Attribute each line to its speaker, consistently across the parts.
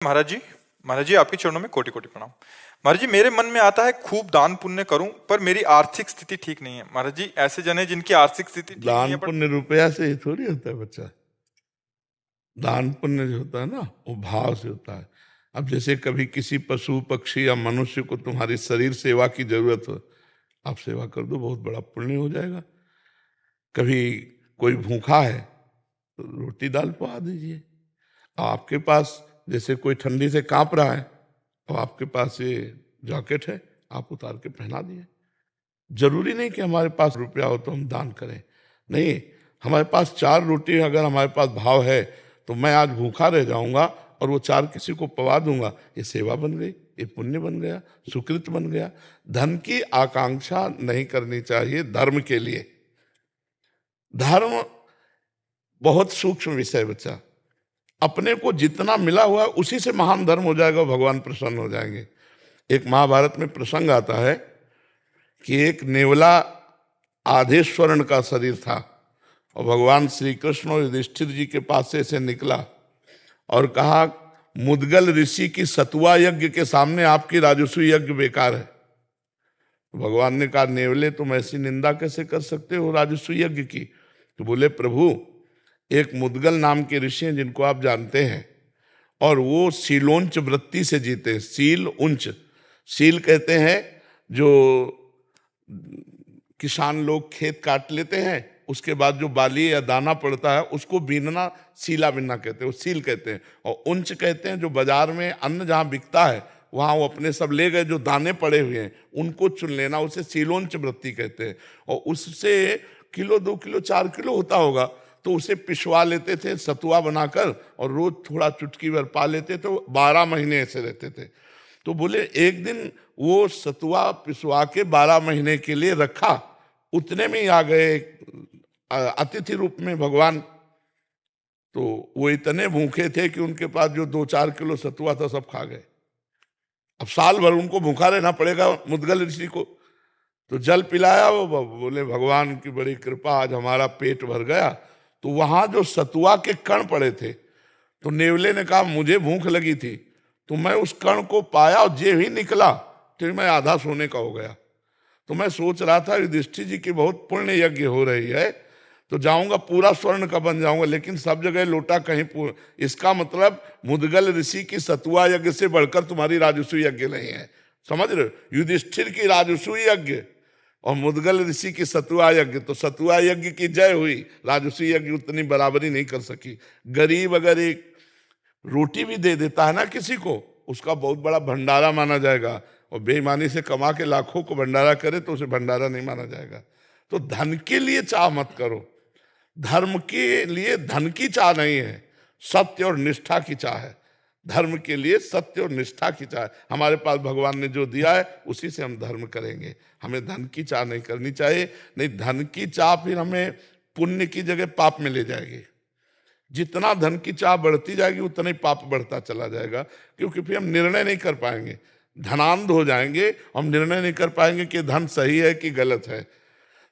Speaker 1: महाराज जी आपके चरणों में कोटि कोटि प्रणाम। महाराज जी मेरे मन में आता है खूब दान पुण्य करूं, पर मेरी आर्थिक स्थिति ठीक नहीं है। महाराज जी ऐसे जन है जिनकी आर्थिक स्थिति ठीक नहीं
Speaker 2: दान
Speaker 1: है
Speaker 2: पुण्य रुपया से थोड़ी होता है बच्चा। दान पुण्य जो होता है ना वो भाव से होता है। अब जैसे कभी किसी पशु पक्षी या मनुष्य को तुम्हारी शरीर सेवा की जरूरत हो, आप सेवा कर दो, बहुत बड़ा पुण्य हो जाएगा। कभी कोई भूखा है तो रोटी दाल पका दीजिए। आपके पास जैसे कोई ठंडी से कांप रहा है और आपके पास ये जैकेट है, आप उतार के पहना दिए। जरूरी नहीं कि हमारे पास रुपया हो तो हम दान करें, नहीं। हमारे पास 4 रोटी अगर हमारे पास भाव है तो मैं आज भूखा रह जाऊंगा और वो 4 किसी को पवा दूंगा, ये सेवा बन गई, ये पुण्य बन गया, सुकृत बन गया। धन की आकांक्षा नहीं करनी चाहिए धर्म के लिए। धर्म बहुत सूक्ष्म विषय बच्चा। अपने को जितना मिला हुआ है उसी से महान धर्म हो जाएगा, भगवान प्रसन्न हो जाएंगे। एक महाभारत में प्रसंग आता है कि एक नेवला आधे स्वर्ण का शरीर था और भगवान श्री कृष्ण और युधिष्ठिर जी के पास से ऐसे निकला और कहा, मुद्गल ऋषि की सतुआ यज्ञ के सामने आपकी राजस्व यज्ञ बेकार है। तो भगवान ने कहा, नेवले तुम ऐसी निंदा कैसे कर सकते हो राजस्व यज्ञ की? तो बोले, प्रभु एक मुद्गल नाम के ऋषि हैं जिनको आप जानते हैं, और वो शीलोंच वृत्ति से जीते हैं। सील उंच, सील कहते हैं जो किसान लोग खेत काट लेते हैं उसके बाद जो बाली या दाना पड़ता है उसको बीनना, सीला बीनना कहते हैं, वो सील कहते हैं। और उंच कहते हैं जो बाजार में अन्न जहाँ बिकता है वहाँ वो अपने सब ले गए, जो दाने पड़े हुए हैं उनको चुन लेना, उसे सीलोंच वृत्ति कहते हैं। और उससे किलो 2 किलो 4 किलो होता होगा तो उसे पिसवा लेते थे सतुआ बनाकर, और रोज थोड़ा चुटकी भर पा लेते थे। 12 महीने ऐसे रहते थे। तो बोले एक दिन वो सतुआ पिसवा के 12 महीने के लिए रखा, उतने में ही आ गए अतिथि रूप में भगवान। तो वो इतने भूखे थे कि उनके पास जो 2-4 किलो सतुआ था सब खा गए। अब साल भर उनको भूखा रहना पड़ेगा मुद्गल ऋषि को। तो जल पिलाया, वो बोले भगवान की बड़ी कृपा, आज हमारा पेट भर गया। तो वहां जो सतुआ के कण पड़े थे, तो नेवले ने कहा मुझे भूख लगी थी, तो मैं उस कण को पाया और जे ही निकला तो मैं आधा सोने का हो गया। तो मैं सोच रहा था युधिष्ठिर जी की बहुत पुण्य यज्ञ हो रही है, तो जाऊंगा पूरा स्वर्ण का बन जाऊंगा, लेकिन सब जगह लोटा कहीं इसका मतलब मुद्गल ऋषि की सतुआ यज्ञ से बढ़कर तुम्हारी राजस्व यज्ञ नहीं है। समझ रहे हो? युधिष्ठिर की राजस्व यज्ञ और मुद्गल ऋषि की सतुआ यज्ञ, तो सतुआ यज्ञ की जय हुई, राजस्व यज्ञ उतनी बराबरी नहीं कर सकी। गरीब अगर एक रोटी भी दे देता है ना किसी को, उसका बहुत बड़ा भंडारा माना जाएगा, और बेईमानी से कमा के लाखों को भंडारा करे तो उसे भंडारा नहीं माना जाएगा। तो धन के लिए चाह मत करो, धर्म के लिए धन की चाह नहीं है, सत्य और निष्ठा की चाह है। धर्म के लिए सत्य और निष्ठा की चाह। हमारे पास भगवान ने जो दिया है उसी से हम धर्म करेंगे, हमें धन की चाह नहीं करनी चाहिए। नहीं, धन की चाह फिर हमें पुण्य की जगह पाप में ले जाएगी। जितना धन की चाह बढ़ती जाएगी उतना ही पाप बढ़ता चला जाएगा, क्योंकि फिर हम निर्णय नहीं कर पाएंगे, धनांध हो जाएंगे। हम निर्णय नहीं कर पाएंगे कि धन सही है कि गलत है।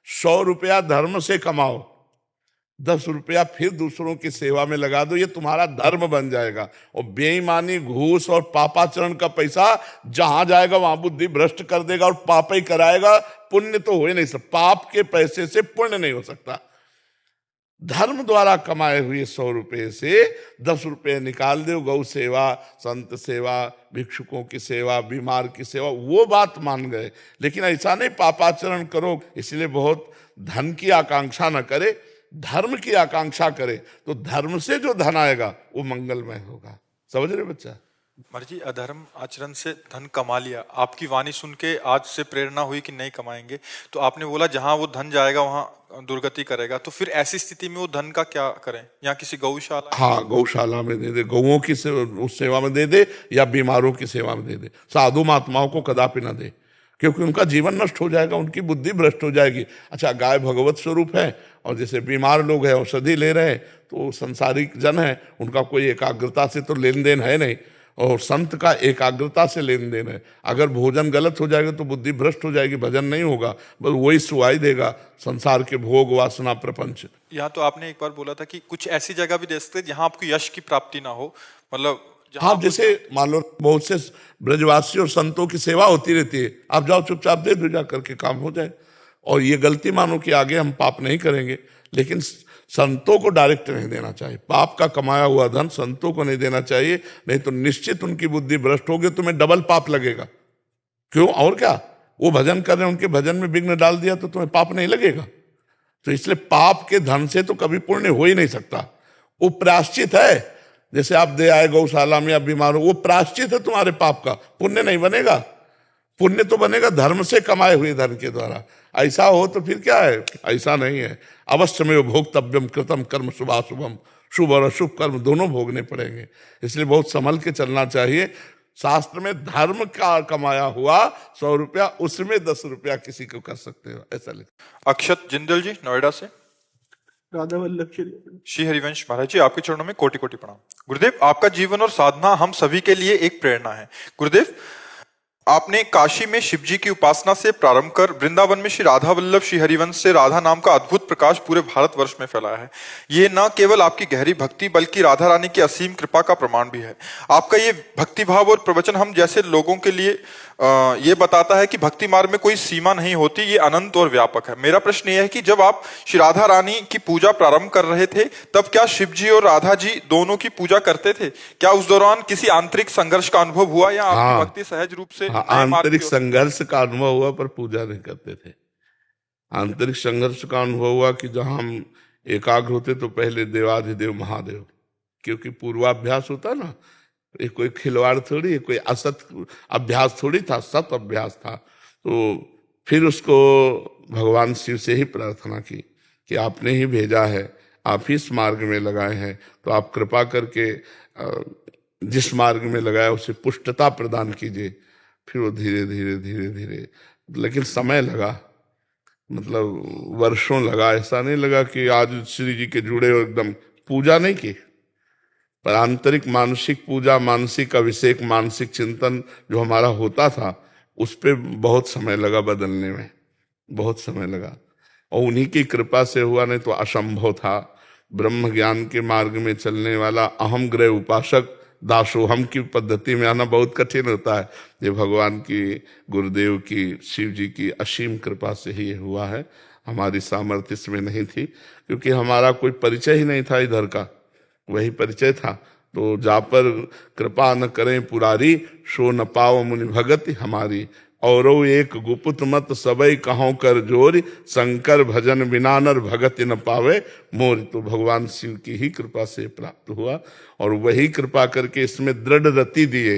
Speaker 2: 100 रुपया धर्म से कमाओ, 10 रुपया फिर दूसरों की सेवा में लगा दो, ये तुम्हारा धर्म बन जाएगा। और बेईमानी, घूस और पापाचरण का पैसा जहां जाएगा वहां बुद्धि भ्रष्ट कर देगा और पाप ही कराएगा, पुण्य तो हो ही नहीं सकता। पाप के पैसे से पुण्य नहीं हो सकता। धर्म द्वारा कमाए हुए 100 रुपये से 10 रुपये निकाल दो, गौ सेवा, संत सेवा, भिक्षुकों की सेवा, बीमार की सेवा, वो बात मान गए। लेकिन ऐसा नहीं पापाचरण करो। इसलिए बहुत धन की आकांक्षा न करे, धर्म की आकांक्षा करे, तो धर्म से जो धन आएगा वो मंगलमय होगा। समझ रहे बच्चा?
Speaker 1: महाराज जी अधर्म आचरण से धन कमा लिया, आपकी वाणी सुन के आज से प्रेरणा हुई कि नहीं कमाएंगे, तो आपने बोला जहां वो धन जाएगा वहां दुर्गति करेगा, तो फिर ऐसी स्थिति में वो धन का क्या करें? यहाँ किसी गौशाला,
Speaker 2: हाँ, गौशाला में दे दे, गौओं की उस सेवा में दे दे, या बीमारों की सेवा में दे दे। साधु महात्माओं को कदापि ना दे, क्योंकि उनका जीवन नष्ट हो जाएगा, उनकी बुद्धि भ्रष्ट हो जाएगी। अच्छा, गाय भगवत स्वरूप है, और जैसे बीमार लोग हैं औषधि ले रहे हैं, तो संसारिक जन है, उनका कोई एकाग्रता से तो लेन देन है नहीं, और संत का एकाग्रता से लेन देन है। अगर भोजन गलत हो जाएगा तो बुद्धि भ्रष्ट हो जाएगी, भजन नहीं होगा, बस वही सुहाई देगा संसार के भोग वासना प्रपंच।
Speaker 1: यहाँ तो आपने एक बार बोला था कि कुछ ऐसी जगह भी दे सकते जहां आपको यश की प्राप्ति ना हो, मतलब जहाँ
Speaker 2: हाँ,
Speaker 1: आप
Speaker 2: जैसे मान लो बहुत से ब्रजवासी और संतों की सेवा होती रहती है, आप जाओ चुपचाप दे दो, जा करके काम हो जाए। और ये गलती मानो कि आगे हम पाप नहीं करेंगे, लेकिन संतों को डायरेक्ट नहीं देना चाहिए। पाप का कमाया हुआ धन संतों को नहीं देना चाहिए, नहीं तो निश्चित उनकी बुद्धि भ्रष्ट होगी, तुम्हें डबल पाप लगेगा। क्यों? और क्या, वो भजन कर रहे हैं, उनके भजन में विघ्न डाल दिया तो तुम्हें पाप नहीं लगेगा। तो इसलिए पाप के धन से तो कभी पुण्य हो ही नहीं सकता। वो प्रायश्चित है, जैसे आप दे आए गौशाला में, आप बीमार हो, वो प्रायश्चित है तुम्हारे पाप का, पुण्य नहीं बनेगा। पुण्य तो बनेगा धर्म से कमाए हुए धन के द्वारा। ऐसा हो तो फिर क्या है? ऐसा नहीं है। अवश्य में भोक्तव्यम कृतम कर्म शुभाशुभम, शुभ और अशुभ कर्म दोनों भोगने पड़ेंगे। इसलिए बहुत संभल के चलना चाहिए। शास्त्र में धर्म का कमाया हुआ 100 रुपया, उसमें 10 रुपया किसी को कर सकते हो, ऐसा लिखा।
Speaker 1: अक्षत जिंदल जी नोएडा से।
Speaker 3: राधा वल्लभ
Speaker 1: श्री हरिवंश महाराज जी, आपके चरणों में कोटि कोटि प्रणाम। गुरुदेव, आपका जीवन और साधना हम सभी के लिए एक प्रेरणा है। गुरुदेव, आपने काशी में शिव जी की उपासना से प्रारंभ कर वृंदावन में श्री राधा वल्लभ श्री हरिवंश से राधा नाम का अद्भुत प्रकाश पूरे भारतवर्ष में फैलाया है। ये न केवल आपकी गहरी भक्ति बल्कि राधा रानी की असीम कृपा का प्रमाण भी है। आपका ये भक्ति भाव और प्रवचन हम जैसे लोगों के लिए ये बताता है कि भक्ति मार्ग में कोई सीमा नहीं होती, ये अनंत और व्यापक है। मेरा प्रश्न ये है कि जब आप श्री राधा रानी की पूजा प्रारंभ कर रहे थे, तब क्या शिव जी और राधा जी दोनों की पूजा करते थे? क्या उस दौरान किसी आंतरिक संघर्ष का अनुभव हुआ या आपकी भक्ति सहज रूप से?
Speaker 2: आंतरिक संघर्ष का अनुभव हुआ, पर पूजा नहीं करते थे। आंतरिक संघर्ष का अनुभव हुआ कि जहां हम एकाग्र होते तो पहले देवाधिदेव महादेव, क्योंकि पूर्वाभ्यास होता ना, ये कोई खिलवाड़ थोड़ी, ये कोई असत अभ्यास थोड़ी था, सत अभ्यास था। तो फिर उसको भगवान शिव से ही प्रार्थना की कि आपने ही भेजा है, आप ही इस मार्ग में लगाए हैं, तो आप कृपा करके जिस मार्ग में लगाया उसे पुष्टता प्रदान कीजिए। फिर वो धीरे धीरे धीरे धीरे, लेकिन समय लगा, मतलब वर्षों लगा। ऐसा नहीं लगा कि आज श्री जी के जुड़े और एकदम पूजा नहीं की, पर आंतरिक मानसिक पूजा, मानसिक अभिषेक, मानसिक चिंतन जो हमारा होता था, उस पर बहुत समय लगा बदलने में, बहुत समय लगा। और उन्हीं की कृपा से हुआ, नहीं तो असंभव था। ब्रह्म ज्ञान के मार्ग में चलने वाला अहम ग्रह उपासक दासोहम की पद्धति में आना बहुत कठिन होता है। ये भगवान की, गुरुदेव की, शिव जी की असीम कृपा से ही हुआ है। हमारी सामर्थ्य इसमें नहीं थी, क्योंकि हमारा कोई परिचय ही नहीं था इधर का, वही परिचय था। तो जा पर कृपा न करें पुरारी, सो न पाओ मुनि भगति हमारी। औरो एक गुप्त मत सबई कहों कर जोरी, शंकर भजन बिना नर भगति न पावे मोर। तो भगवान शिव की ही कृपा से प्राप्त हुआ, और वही कृपा करके इसमें दृढ़ रति दिए।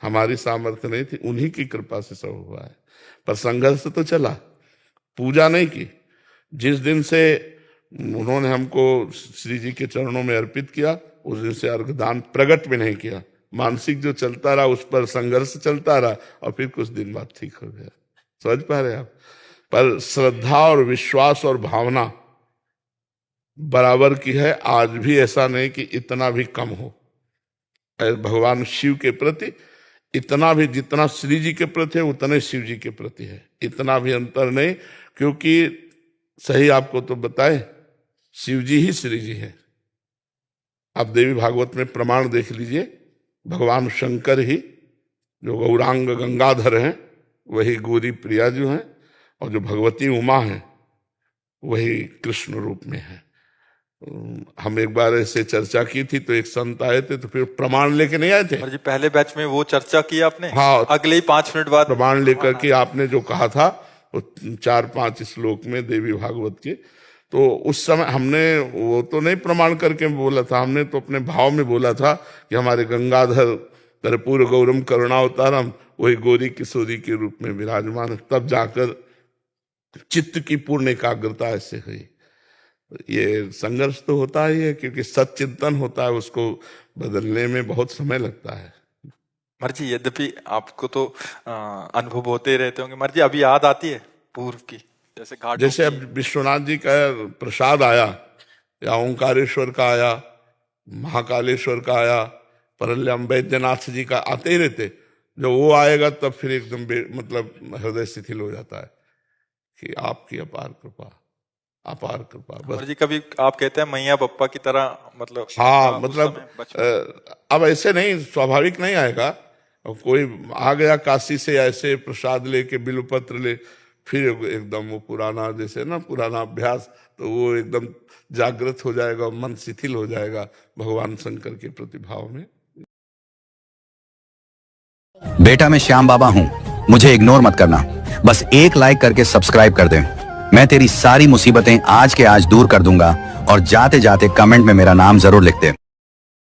Speaker 2: हमारी सामर्थ्य नहीं थी, उन्हीं की कृपा से सब हुआ है। पर संघर्ष तो चला, पूजा नहीं की। जिस दिन से उन्होंने हमको श्री जी के चरणों में अर्पित किया, उस दिन से अर्घदान प्रकट में नहीं किया। मानसिक जो चलता रहा, उस पर संघर्ष चलता रहा, और फिर कुछ दिन बाद ठीक हो गया। समझ पा रहे आप? पर श्रद्धा और विश्वास और भावना बराबर की है। आज भी ऐसा नहीं कि इतना भी कम हो भगवान शिव के प्रति। इतना भी जितना श्री जी के प्रति है, उतने शिव जी के प्रति है, इतना भी अंतर नहीं। क्योंकि सही आपको तो बताए, शिव जी ही श्री जी है। आप देवी भागवत में प्रमाण देख लीजिए, भगवान शंकर ही जो गौरांग गंगाधर हैं, वही गौरी प्रिया जो हैं, और जो भगवती उमा हैं वही कृष्ण रूप में है। हम एक बार ऐसे चर्चा की थी, तो एक संत आए थे, तो फिर प्रमाण लेके नहीं आए थे
Speaker 1: जी। पहले बैच में वो चर्चा की आपने?
Speaker 2: हाँ,
Speaker 1: अगले ही 5 मिनट बाद
Speaker 2: प्रमाण लेकर के आपने जो कहा था वो 4-5 श्लोक में देवी भागवत के। तो उस समय हमने वो तो नहीं प्रमाण करके बोला था, हमने तो अपने भाव में बोला था कि हमारे गंगाधर कर्पूर गौरम करुणावतारम वही गौरी किशोरी के रूप में विराजमान है। तब जाकर चित्त की पूर्ण एकाग्रता ऐसे हुई। ये संघर्ष तो होता ही है, क्योंकि सच्चिंतन होता है, उसको बदलने में बहुत समय लगता है।
Speaker 1: मर्जी, यद्यपि आपको तो अनुभव होते ही रहते होंगे, मर्जी अभी याद आती है पूर्व की, जैसे
Speaker 2: अब विश्वनाथ जी का प्रसाद आया, या ओंकारेश्वर का आया, महाकालेश्वर का आया, परल्यम वैद्यनाथ जी का आते ही रहते। जब वो आएगा तब फिर एकदम मतलब हृदय शिथिल हो जाता है कि आपकी अपार कृपा, अपार कृपा बस।
Speaker 1: अमर जी, कभी आप कहते हैं मैया बप्पा की तरह, मतलब
Speaker 2: हाँ,
Speaker 1: उस
Speaker 2: मतलब
Speaker 1: समय बचपन
Speaker 2: अब ऐसे नहीं, स्वाभाविक नहीं आएगा। अब कोई आ गया काशी से ऐसे प्रसाद लेके बिल्वपत्र ले, फिर एकदम वो पुराना, जैसे ना पुराना अभ्यास, तो वो एकदम जागृत हो जाएगा, मन शिथिल हो जाएगा भगवान शंकर के प्रतिभाव में।
Speaker 4: बेटा मैं श्याम बाबा हूं, मुझे इग्नोर मत करना, बस एक लाइक करके सब्सक्राइब कर दे। मैं तेरी सारी मुसीबतें आज के आज दूर कर दूंगा, और जाते जाते कमेंट में मेरा नाम जरूर लिख दे।